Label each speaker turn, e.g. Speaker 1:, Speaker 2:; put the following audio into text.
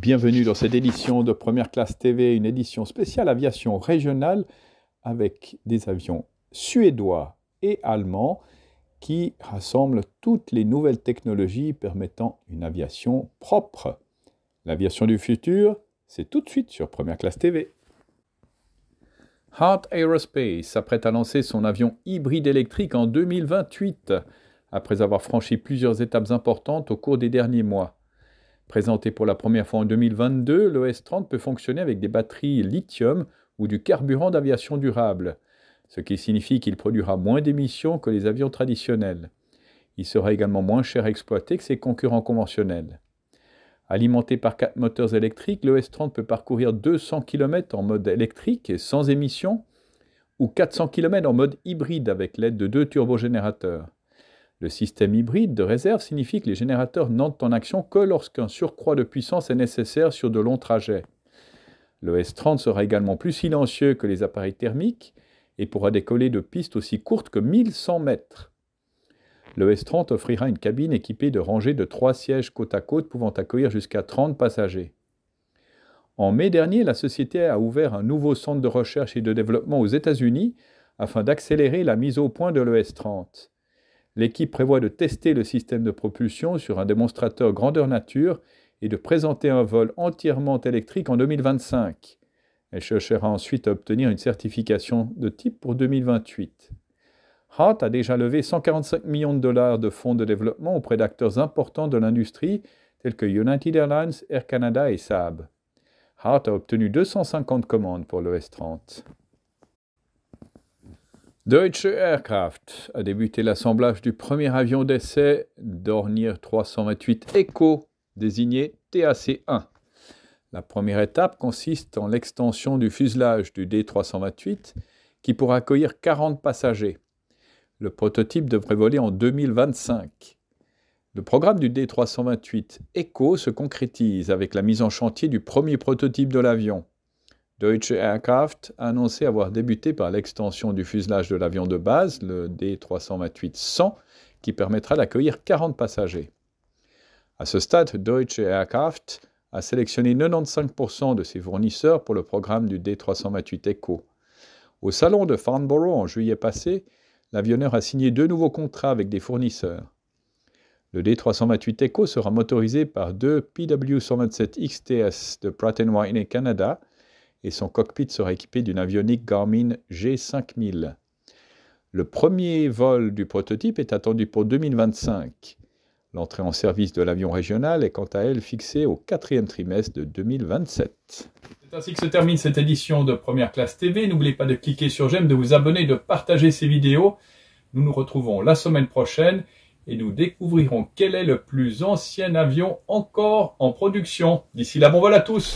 Speaker 1: Bienvenue dans cette édition de Première Classe TV, une édition spéciale aviation régionale avec des avions suédois et allemands qui rassemblent toutes les nouvelles technologies permettant une aviation propre. L'aviation du futur, c'est tout de suite sur Première Classe TV. Heart Aerospace s'apprête à lancer son avion hybride électrique en 2028, après avoir franchi plusieurs étapes importantes au cours des derniers mois. Présenté pour la première fois en 2022, le S-30 peut fonctionner avec des batteries lithium ou du carburant d'aviation durable, ce qui signifie qu'il produira moins d'émissions que les avions traditionnels. Il sera également moins cher à exploiter que ses concurrents conventionnels. Alimenté par 4 moteurs électriques, le S-30 peut parcourir 200 km en mode électrique et sans émissions, ou 400 km en mode hybride avec l'aide de 2 turbogénérateurs. Le système hybride de réserve signifie que les générateurs n'entrent en action que lorsqu'un surcroît de puissance est nécessaire sur de longs trajets. Le S-30 sera également plus silencieux que les appareils thermiques et pourra décoller de pistes aussi courtes que 1100 mètres. Le S-30 offrira une cabine équipée de rangées de 3 sièges côte à côte pouvant accueillir jusqu'à 30 passagers. En mai dernier, la société a ouvert un nouveau centre de recherche et de développement aux États-Unis afin d'accélérer la mise au point de l'ES-30. L'équipe prévoit de tester le système de propulsion sur un démonstrateur grandeur nature et de présenter un vol entièrement électrique en 2025. Elle cherchera ensuite à obtenir une certification de type pour 2028. Heart a déjà levé 145 millions de dollars de fonds de développement auprès d'acteurs importants de l'industrie tels que United Airlines, Air Canada et Saab. Heart a obtenu 250 commandes pour le S-30. Deutsche Aircraft a débuté l'assemblage du premier avion d'essai Dornier 328 Echo, désigné TAC-1. La première étape consiste en l'extension du fuselage du D328 qui pourra accueillir 40 passagers. Le prototype devrait voler en 2025. Le programme du D328 Echo se concrétise avec la mise en chantier du premier prototype de l'avion. Deutsche Aircraft a annoncé avoir débuté par l'extension du fuselage de l'avion de base, le D328-100, qui permettra d'accueillir 40 passagers. À ce stade, Deutsche Aircraft a sélectionné 95% de ses fournisseurs pour le programme du D328 Echo. Au salon de Farnborough en juillet passé, l'avionneur a signé 2 nouveaux contrats avec des fournisseurs. Le D328 Echo sera motorisé par 2 PW127 XTS de Pratt & Whitney Canada et son cockpit sera équipé d'une avionique Garmin G5000. Le premier vol du prototype est attendu pour 2025. L'entrée en service de l'avion régional est quant à elle fixée au 4e trimestre de 2027. C'est ainsi que se termine cette édition de Première Classe TV. N'oubliez pas de cliquer sur j'aime, de vous abonner, de partager ces vidéos. Nous nous retrouvons la semaine prochaine et nous découvrirons quel est le plus ancien avion encore en production. D'ici là, bon vol à tous!